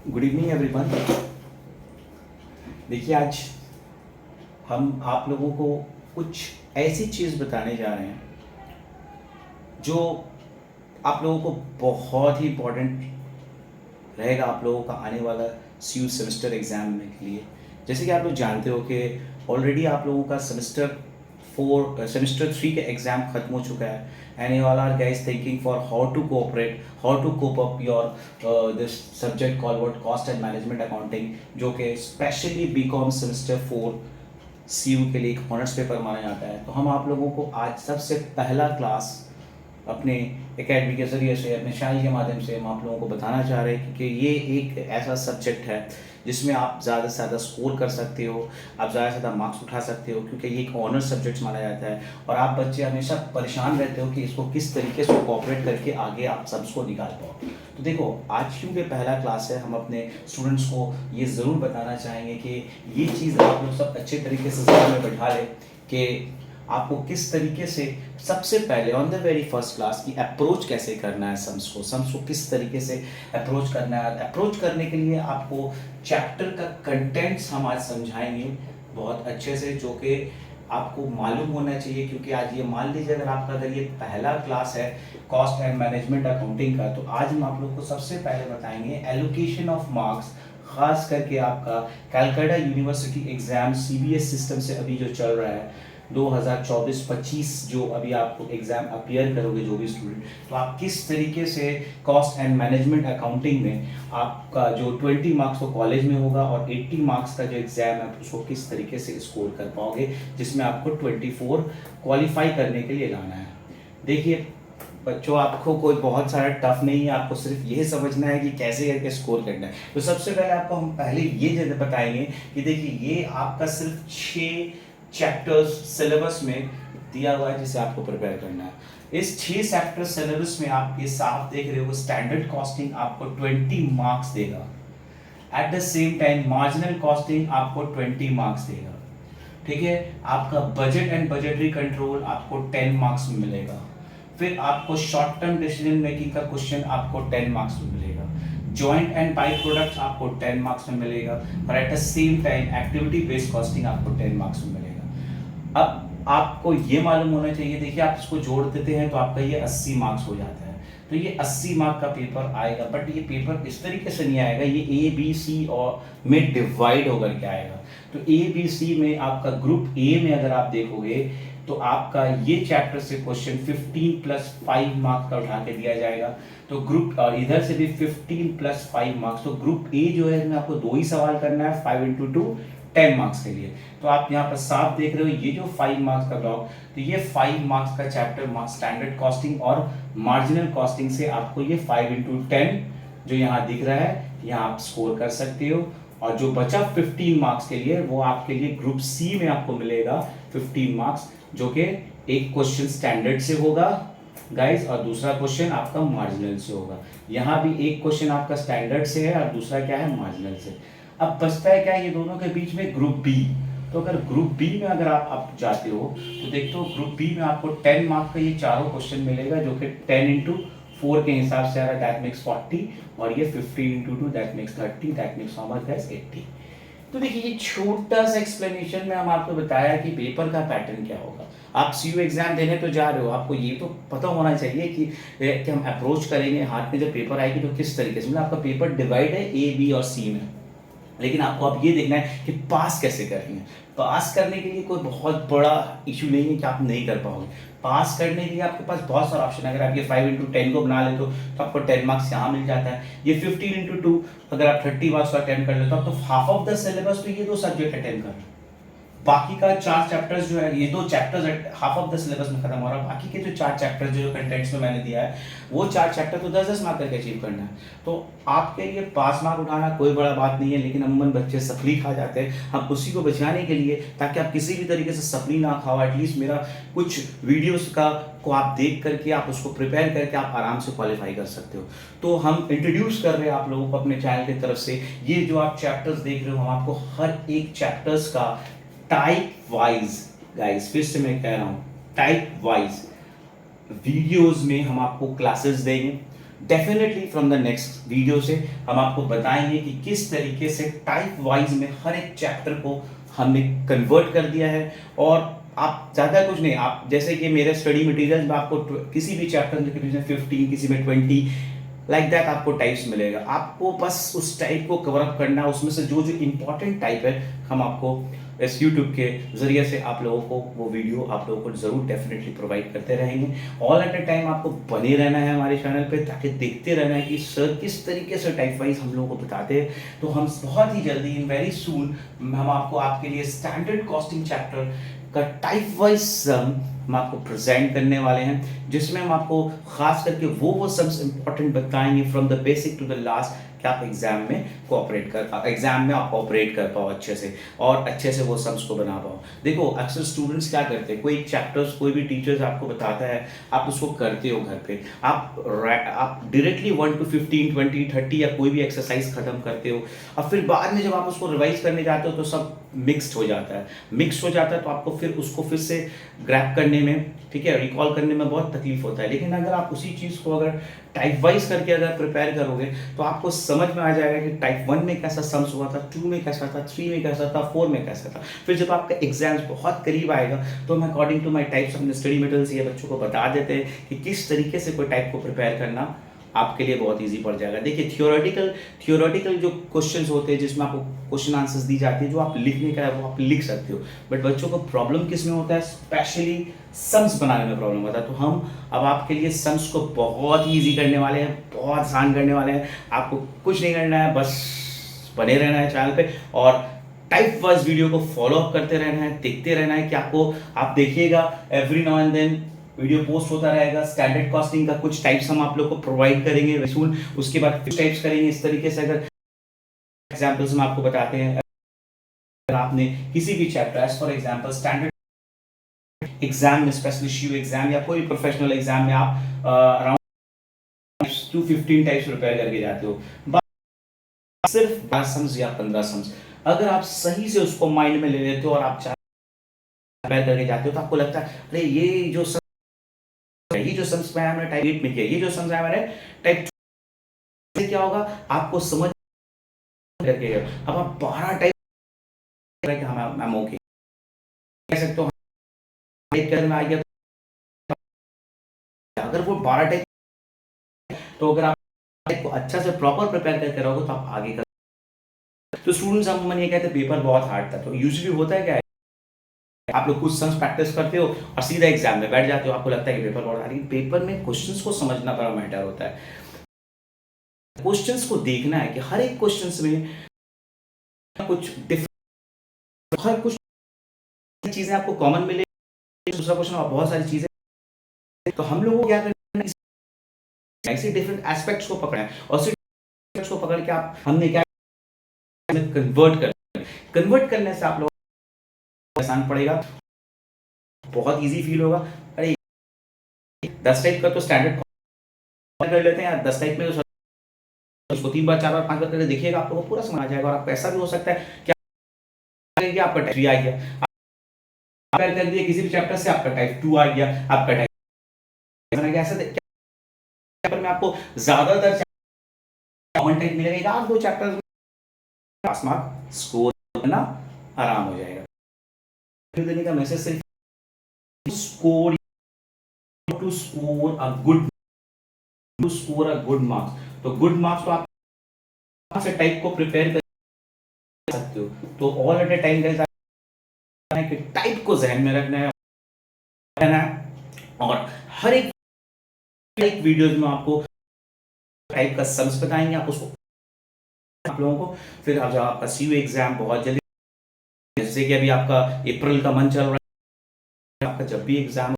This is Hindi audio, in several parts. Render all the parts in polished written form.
Good evening everyone. देखिए, आज हम आप लोगों को कुछ ऐसी चीज़ बताने जा रहे हैं जो आप लोगों को बहुत ही इम्पोर्टेंट रहेगा आप लोगों का आने वाला सीयू सेमेस्टर एग्ज़ाम में के लिए। जैसे कि आप लोग जानते हो कि ऑलरेडी आप लोगों का सेमेस्टर 3 का एग्ज़ाम ख़त्म हो चुका है and you all are guys thinking for how to cooperate, how to cope up your this subject called what cost and management accounting, जो कि स्पेशली बीकॉम सेमेस्टर 4 सीयू के लिए एक ऑनर्स पेपर माना जाता है। तो हम आप लोगों को आज सबसे पहला क्लास अपने एकेडमी के ज़रिए से, अपने शाही के माध्यम से हम आप लोगों को बताना चाह रहे हैं कि ये एक ऐसा सब्जेक्ट है जिसमें आप ज़्यादा से ज़्यादा स्कोर कर सकते हो, आप ज़्यादा से ज़्यादा मार्क्स उठा सकते हो, क्योंकि ये एक ऑनर सब्जेक्ट माना जाता है। और आप बच्चे हमेशा परेशान रहते हो कि इसको किस तरीके से कोऑपरेट करके आगे आप सबको निकाल पाओ। तो देखो, आज क्योंकि पहला क्लास है, हम अपने स्टूडेंट्स को ये ज़रूर बताना चाहेंगे कि ये चीज़ आप लोग सब अच्छे तरीके से ज़हन में बैठा लें कि आपको किस तरीके से सबसे पहले on the very first class की अप्रोच कैसे करना है, सम्स को किस तरीके से अप्रोच करना है। अप्रोच करने के लिए आपको चैप्टर का कंटेंट्स हम आज समझाएंगे बहुत अच्छे से, जो कि आपको मालूम होना चाहिए। क्योंकि आज ये मान लीजिए अगर ये पहला क्लास है कॉस्ट एंड मैनेजमेंट अकाउंटिंग का, तो आज हम आप लोग को सबसे पहले बताएंगे एलोकेशन ऑफ मार्क्स, खास करके आपका Calcutta university exam CBS system से अभी जो चल रहा है 2024-25, जो अभी आप एग्ज़ाम अपीयर करोगे जो भी स्टूडेंट, तो आप किस तरीके से कॉस्ट एंड मैनेजमेंट अकाउंटिंग में आपका जो 20 मार्क्स तो कॉलेज में होगा और 80 मार्क्स का जो एग्ज़ाम है उसको किस तरीके से स्कोर कर पाओगे, जिसमें आपको 24 क्वालिफाई करने के लिए लाना है। देखिए बच्चों, आपको कोई बहुत सारा टफ नहीं है, आपको सिर्फ ये समझना है कि कैसे करके स्कोर करना है। तो सबसे पहले आपको हम पहले ये बताएंगे कि देखिए, ये आपका सिर्फ 6 चैप्टर्स सिलेबस में दिया हुआ है जिसे आपको प्रिपेयर करना है। इस 6 चैप्टर सिलेबस में आप ये साफ देख रहे हो, स्टैंडर्ड कॉस्टिंग आपको 20 मार्क्स देगा। At the same time marginal costing आपको 20 मार्क्स देगा। ठीक है, आपका बजट एंड बजटरी कंट्रोल आपको 10 मार्क्स में मिलेगा। फिर आपको शॉर्ट टर्म डिसीजन मेकिंग का क्वेश्चन आपको 10 मार्क्स में मिलेगा। जॉइंट एंड बाई प्रोडक्ट्स आपको 10 मार्क्स में मिलेगा और at the same time activity based costing आपको 10 मार्क्स में मिलेगा। अब आपको ये मालूम होना चाहिए, देखिए आप इसको जोड़ देते हैं तो आपका ये 80 मार्क्स हो जाता है। तो ये 80 मार्क का पेपर आएगा, बट ये पेपर इस तरीके से नहीं आएगा, ये ए बी सी और में डिवाइड होकर के आएगा। तो ए बी सी में आपका ग्रुप ए में अगर आप देखोगे तो आपका ये चैप्टर से क्वेश्चन 15 + 5 मार्क्स का उठा के दिया जाएगा। तो ग्रुप इधर से भी 15 + 5 मार्क्स। तो ग्रुप ए जो है इसमें आपको 2 ही सवाल करना है, 5 × 2 10 मार्क्स के लिए। तो आप यहाँ पर साफ देख रहे हो, ये जो 5 मार्क्स का ब्लॉक, तो ये 5 मार्क्स का चैप्टर स्टैंडर्ड कॉस्टिंग और मार्जिनल कॉस्टिंग से आपको ये 5 × 10 जो यहाँ दिख रहा है, यहाँ आप स्कोर कर सकते हो। और जो बचा 15 मार्क्स के लिए, वो आपके लिए ग्रुप सी में आपको मिलेगा 15 मार्क्स, जो कि एक क्वेश्चन स्टैंडर्ड से होगा गाइस और दूसरा क्वेश्चन आपका मार्जिनल से होगा। यहाँ भी एक क्वेश्चन आपका स्टैंडर्ड से है और दूसरा क्या है, मार्जिनल से। अब बचता है क्या, ये दोनों के बीच में ग्रुप बी। तो अगर ग्रुप बी में अगर आप जाते हो तो देखते हो ग्रुप बी में आपको 10 मार्क्स का ये चारों क्वेश्चन मिलेगा, जो कि 10 × 4 के हिसाब से आ रहा है, दैट मेक्स 40, और ये 15 × 2 that makes 30, that makes how much guys, 80। तो देखिए, ये छोटा सा एक्सप्लेनेशन में हम आपको बताया कि पेपर का पैटर्न क्या होगा। आप सीयू एग्जाम देने तो जा रहे हो, आपको ये तो पता होना चाहिए कि हम अप्रोच करेंगे, हाथ में जब पेपर आएगी तो किस तरीके से, मतलब आपका पेपर डिवाइड है ए बी और सी में, लेकिन आपको अब ये देखना है कि पास कैसे करेंगे। पास करने के लिए कोई बहुत बड़ा इशू नहीं है कि आप नहीं कर पाओगे। पास करने के लिए आपके पास बहुत सारा ऑप्शन है। अगर आप ये 5 × 10 को बना लेते हो तो आपको 10 मार्क्स यहाँ मिल जाता है। ये 15 × 2 अगर आप 30 मार्क्स का अटेम्प्ट कर लेते हो तो हाफ ऑफ द सिलेबस तो ये 2 सब्जेक्ट अटेम्प्ट कर रहे हो। बाकी का 4 चैप्टर्स जो है, ये 2 chapters half of the syllabus में खत्म हो रहा है। बाकी के जो 4 चैप्टर्स जो कंटेंट्स में मैंने दिया है, वो 4 चैप्टर तो 10-10 मार्क करके अचीव करना है। तो आपके लिए पास मार्क उठाना कोई बड़ा बात नहीं है, लेकिन अमूमन बच्चे सप्ली खा जाते हैं। हम उसी को बचाने के लिए, ताकि आप किसी भी तरीके से सप्ली ना खाओ, एटलीस्ट मेरा कुछ वीडियोस को आप देख करके आप उसको प्रिपेयर करके आप आराम से क्वालिफाई कर सकते हो। तो हम इंट्रोड्यूस कर रहे हैं आप लोगों को अपने चैनल की तरफ से, ये जो आप चैप्टर्स देख रहे हो, हम आपको हर एक चैप्टर्स का टाइप वाइज, गाइस फिर से मैं कह रहा हूँ, टाइप वाइज वीडियोस में हम आपको क्लासेस देंगे। Definitely from the next video से हम आपको बताएंगे कि किस तरीके से टाइप वाइज में हर एक चैप्टर को हमने कन्वर्ट कर दिया है। और आप ज़्यादा कुछ नहीं, आप जैसे कि मेरे स्टडी मटेरियल में आपको किसी भी चैप्टर में 15, किसी में 20 लाइक दैट आपको टाइप्स मिलेगा। आपको बस उस टाइप को कवर अप करना है, उसमें से जो जो इंपॉर्टेंट टाइप है हम आपको इस यूट्यूब के ज़रिए से आप लोगों को वो वीडियो आप लोगों को ज़रूर डेफिनेटली प्रोवाइड करते रहेंगे। ऑल एट अ टाइम आपको बने रहना है हमारे चैनल पे, ताकि देखते रहना है कि सर किस तरीके से टाइप वाइज हम लोगों को बताते हैं। तो हम बहुत ही जल्दी इन वेरी सून हम आपको आपके लिए स्टैंडर्ड कॉस्टिंग चैप्टर का टाइप वाइज सम हम आपको प्रेजेंट करने वाले हैं, जिसमें हम आपको खास करके वो सम्स इंपॉर्टेंट बताएंगे from the basic to the last, कि आप एग्जाम में आप ऑपरेट कर पाओ अच्छे से, और अच्छे से वो सम्स को बना पाओ। देखो अक्सर स्टूडेंट्स क्या करते हैं, कोई चैप्टर्स कोई भी टीचर्स आपको बताता है, आप उसको करते हो घर पे, आप डायरेक्टली 1 to 15, 20, 30 या कोई भी एक्सरसाइज खत्म करते हो, और फिर बाद में जब आप उसको रिवाइज करने जाते हो तो सब मिक्स्ड हो जाता है, तो आपको फिर उसको फिर से ग्रैप करने में, ठीक है, रिकॉल करने में बहुत तकलीफ होता है। लेकिन अगर आप उसी चीज़ को अगर टाइप वाइज करके अगर प्रिपेयर करोगे तो आपको समझ में आ जाएगा कि टाइप 1 में कैसा सम्स हुआ था, 2 में कैसा था, 3 में कैसा था, 4 में कैसा था। फिर जब आपका एग्जाम्स बहुत करीब आएगा तो हम अकॉर्डिंग टू माई टाइप्स अपने स्टडी मटेरियल्स ये बच्चों को बता देते हैं कि किस तरीके से कोई टाइप को प्रिपेयर करना आपके लिए बहुत इजी पड़ जाएगा। देखिए थियोरेटिकल जो क्वेश्चंस होते हैं जिसमें आपको क्वेश्चन आंसर्स दी जाती है, जो आप लिखने का है वो आप लिख सकते हो, बट बच्चों को प्रॉब्लम किस में होता है, स्पेशली सम्स बनाने में प्रॉब्लम होता है। तो हम अब आपके लिए सम्स को बहुत ही ईजी करने वाले हैं, बहुत आसान करने वाले हैं। आपको कुछ नहीं करना है, बस बने रहना है चैनल पे और टाइप वाइज वीडियो को फॉलो अप करते रहना है, देखते रहना है कि आपको, आप देखिएगा every now and then video post होता रहेगा। स्टैंडर्ड कॉस्टिंग का कुछ टाइप्स हम आप लोग को प्रोवाइड करेंगे सून, उसके बाद कुछ टाइप्स करेंगे इस तरीके से। अगर एग्जांपल्स हम आपको बताते हैं, अगर आपने किसी भी chapter as for example standard exam में, स्पेशली शिव एग्जाम या कोई प्रोफेशनल एग्जाम में आप अराउंड 215 टाइप्स प्रिपेयर करके जाते हो, सिर्फ 12 सम्स या 15 सम्स अगर आप सही से उसको माइंड में ले लेते हो और आप प्रिपेयर करके जाते हो, तो आपको लगता है अरे ये जो सम्स में मैंने टाइप 8 में किया, ये जो सम्स है मैंने टाइप 2 से, क्या होगा आपको समझ करके। अब आप 12 टाइप कि हम ओके कह सकते हो, टाइप करने में आ गया, अगर वो 12 टाइप, तो अगर आप टाइप को अच्छा से प्रॉपर प्रिपेयर करके रहोगे तो आप आगे कर। तो स्टूडेंट्स अमूमन ये कहते हैं पेपर बहुत हार्ड था, तो यूजुअली होता है क्या है, आप लोग कुछ सम्स प्रैक्टिस करते हो और सीधा एग्जाम में बैठ जाते हो, आपको लगता है कि पेपर बहुत हार्ड, लेकिन पेपर में क्वेश्चंस को समझना बड़ा मैटर होता है। क्वेश्चंस को देखना है कि हर एक क्वेश्चंस में कुछ डिफरेंट, हर कुछ चीजें आपको कॉमन मिले, दूसरा क्वेश्चन और बहुत सारी चीजें, तो हम लोगों को क्या करना है, ऐसे डिफरेंट एस्पेक्ट्स को पकड़ना है और उसी एस्पेक्ट्स को पकड़ के आप हमने क्या कन्वर्ट करने से आप लोग आसान पड़ेगा, बहुत इजी फील होगा। अरे 10 टाइप का तो स्टैंडर्ड कर लेते हैं यार, 10 टाइप में तो उसको 3 बार 4 बार 5 बार करके देखिएगा, आप लोगों को पूरा समझ आ जाएगा। और आपको ऐसा भी हो सकता है कि आपका टाइप 3 आ गया, आप कर दिए किसी भी चैप्टर से, आपका टाइप 2 आ गया, आपका टाइप ऐसा चैप्टर में आपको ज्यादातर कॉमन टाइप मिलेगा, आप 2 चैप्टर में पास मार्क स्कोर करना आराम हो जाएगा। देने का मैसेज सिर्फ score, to score a good marks, तो गुड मार्क्स तो आप से टाइप को प्रिपेयर कर सकते हो। तो all at a time guys कि टाइप को ध्यान में रखना है और हर एक वीडियोस में आपको टाइप का सम्स बताएंगे, आप उसको आप लोगों को। फिर आप जब आपका सीयू एग्जाम बहुत जल्दी, जैसे कि अभी आपका अप्रैल का मंथ चल रहा है, आपका जब भी exam,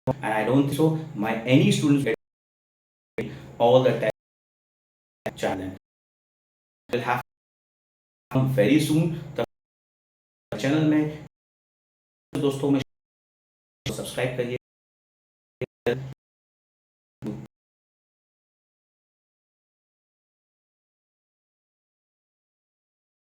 and I don't think so my any students get all the type challenge will have very soon. Channel में दोस्तों में सब्सक्राइब करिए।